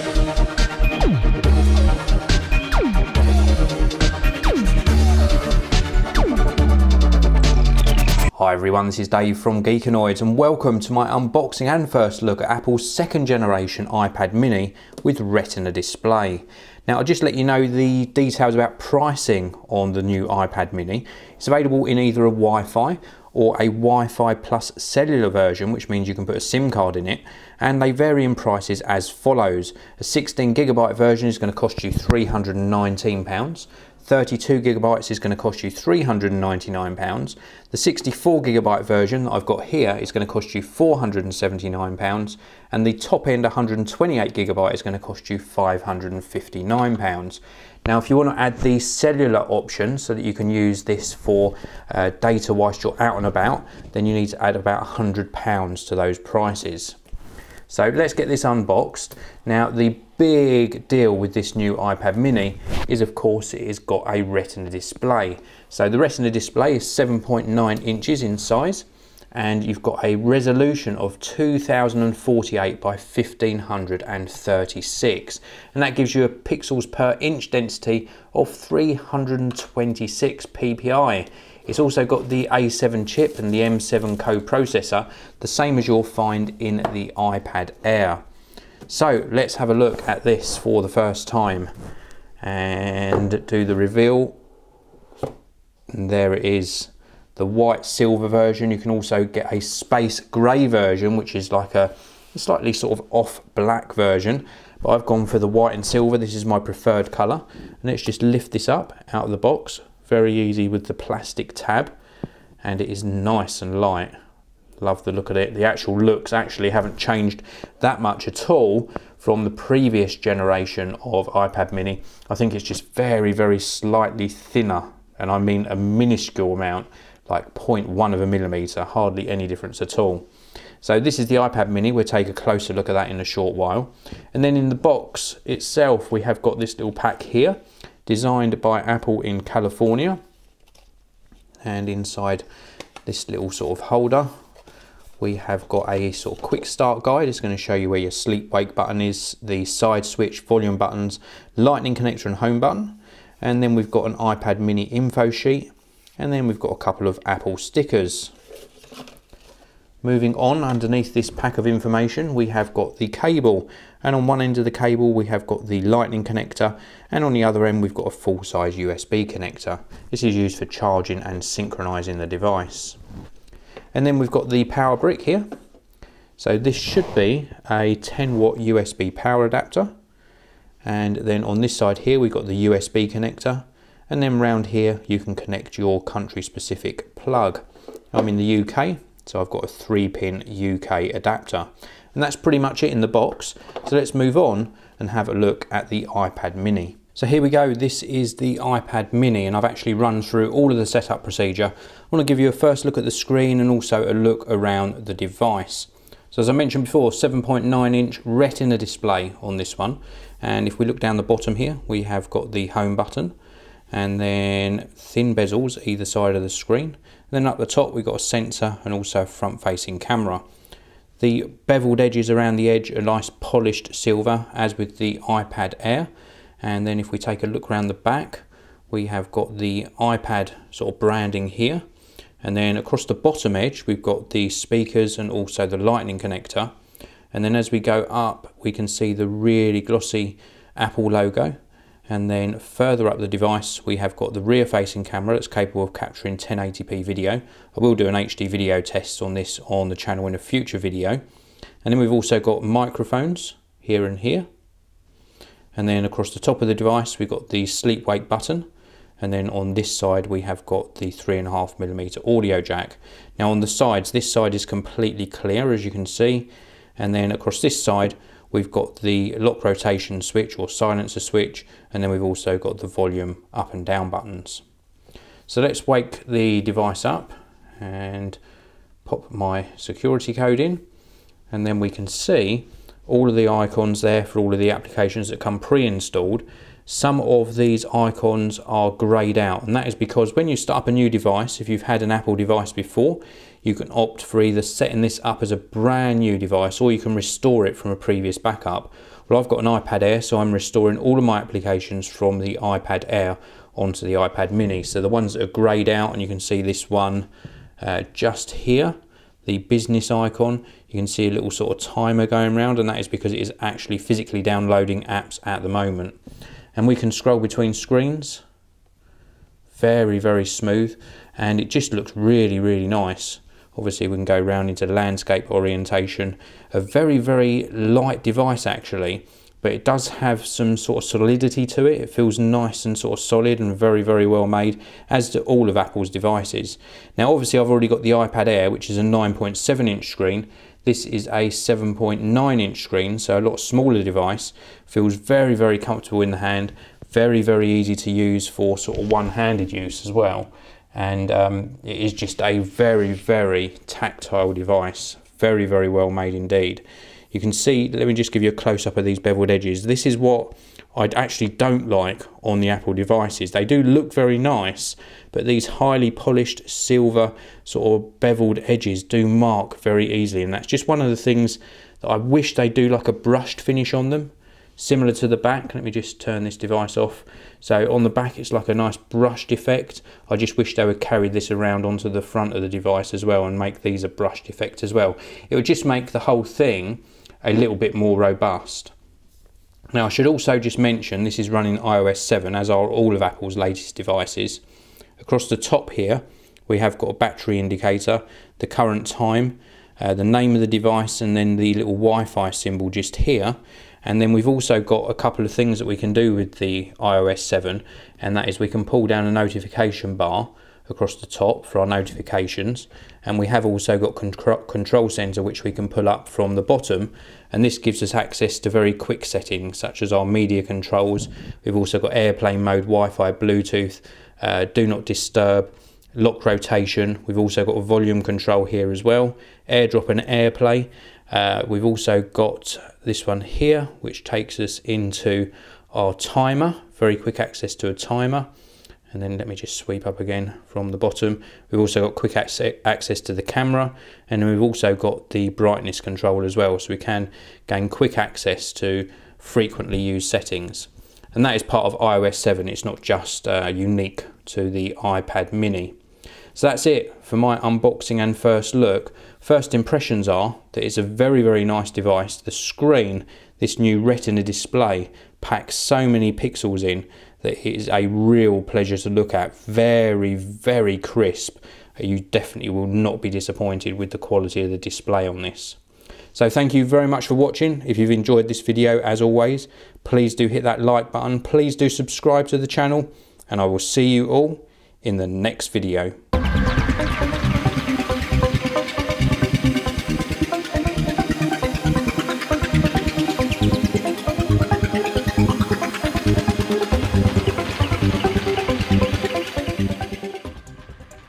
Hi everyone, this is Dave from Geekanoids and welcome to my unboxing and first look at Apple's second generation iPad mini with Retina display. Now I'll just let you know the details about pricing on the new iPad mini. It's available in either a Wi-Fi or a Wi-Fi plus cellular version, which means you can put a SIM card in it, and they vary in prices as follows. A 16GB version is going to cost you £319. 32GB is going to cost you £399. The 64GB version that I've got here is going to cost you £479, and the top end 128GB is going to cost you £559. Now if you want to add the cellular option so that you can use this for data whilst you're out and about, then you need to add about £100 to those prices. So let's get this unboxed. Now the big deal with this new iPad mini is of course it has got a Retina display. So the Retina display is 7.9 inches in size, and you've got a resolution of 2048 by 1536, and that gives you a pixels per inch density of 326 ppi. It's also got the A7 chip and the M7 co-processor, the same as you'll find in the iPad Air. So let's have a look at this for the first time and do the reveal. And there it is, the white silver version. You can also get a space grey version, which is like a slightly sort of off black version, but I've gone for the white and silver. This is my preferred colour. And let's just lift this up out of the box. Very easy with the plastic tab, and it is nice and light. Love the look of it. The actual looks actually haven't changed that much at all from the previous generation of iPad mini. I think it's just very slightly thinner, and I mean a minuscule amount, like 0.1 of a millimetre, hardly any difference at all. So this is the iPad mini. We'll take a closer look at that in a short while. And then in the box itself, we have got this little pack here, designed by Apple in California, and inside this little sort of holder we have got a sort of quick start guide. It's going to show you where your sleep wake button is, the side switch, volume buttons, lightning connector and home button, and then we've got an iPad mini info sheet, and then we've got a couple of Apple stickers. Moving on, underneath this pack of information we have got the cable, and on one end of the cable we have got the lightning connector, and on the other end we've got a full-size USB connector. This is used for charging and synchronizing the device. And then we've got the power brick here. So this should be a 10-watt USB power adapter, and then on this side here we've got the USB connector, and then round here you can connect your country specific plug. I'm in the UK, so I've got a 3-pin UK adapter, and that's pretty much it in the box. So let's move on and have a look at the iPad mini. So here we go, this is the iPad mini, and I've actually run through all of the setup procedure. I want to give you a first look at the screen and also a look around the device. So as I mentioned before, 7.9 inch Retina display on this one, and if we look down the bottom here we have got the home button, and then thin bezels either side of the screen. Then up the top we've got a sensor and also a front-facing camera. The beveled edges around the edge are nice polished silver, as with the iPad Air. And then if we take a look around the back, we have got the iPad sort of branding here. And then across the bottom edge we've got the speakers and also the lightning connector. And then as we go up we can see the really glossy Apple logo. And then further up the device we have got the rear facing camera that's capable of capturing 1080p video. I will do an HD video test on this on the channel in a future video. And then we've also got microphones here and here. And then across the top of the device we've got the sleep wake button. And then on this side we have got the 3.5mm audio jack. Now on the sides, this side is completely clear as you can see. And then across this side we've got the lock rotation switch or silencer switch, and then we've also got the volume up and down buttons. So let's wake the device up and pop my security code in, and then we can see all of the icons there for all of the applications that come pre-installed. Some of these icons are greyed out, and that is because when you start up a new device, if you've had an Apple device before, you can opt for either setting this up as a brand new device, or you can restore it from a previous backup, Well, I've got an iPad Air, so I'm restoring all of my applications from the iPad Air onto the iPad Mini. So the ones that are greyed out, and you can see this one just here, the business icon, you can see a little sort of timer going around, and that is because it is actually physically downloading apps at the moment. And we can scroll between screens, very, very smooth, and it just looks really, really nice. Obviously we can go around into landscape orientation. A very, very light device actually, but it does have some sort of solidity to it. It feels nice and sort of solid and very, very well made, as do all of Apple's devices. Now obviously I've already got the iPad Air, which is a 9.7 inch screen. This is a 7.9 inch screen, so a lot smaller device. Feels very, very comfortable in the hand. Very, very easy to use for sort of one-handed use as well. And it is just a very, very tactile device. Very, very well made indeed. You can see, let me just give you a close-up of these beveled edges. This is what I actually don't like on the Apple devices. They do look very nice, but these highly polished silver sort of beveled edges do mark very easily, and that's just one of the things that I wish they do, like a brushed finish on them. Similar to the back. Let me just turn this device off. So on the back it's like a nice brushed effect. I just wish they would carry this around onto the front of the device as well and make these a brushed effect as well. It would just make the whole thing a little bit more robust. Now I should also just mention this is running iOS 7, as are all of Apple's latest devices. Across the top here we have got a battery indicator, the current time, the name of the device, and then the little Wi-Fi symbol just here. And then we've also got a couple of things that we can do with the iOS 7, and that is we can pull down a notification bar across the top for our notifications, and we have also got control center which we can pull up from the bottom, and this gives us access to very quick settings such as our media controls. We've also got airplane mode, Wi-Fi, Bluetooth, do not disturb, lock rotation. We've also got a volume control here as well, AirDrop and AirPlay. We've also got this one here which takes us into our timer, very quick access to a timer. And then let me just sweep up again from the bottom. We've also got quick access to the camera, and then we've also got the brightness control as well, so we can gain quick access to frequently used settings. And that is part of iOS 7, it's not just unique to the iPad Mini. So that's it for my unboxing and first look. First impressions are that it's a very, very nice device. The screen, this new Retina display, packs so many pixels in that it is a real pleasure to look at. Very, very crisp. You definitely will not be disappointed with the quality of the display on this. So thank you very much for watching. If you've enjoyed this video, as always, please do hit that like button. Please do subscribe to the channel, and I will see you all in the next video.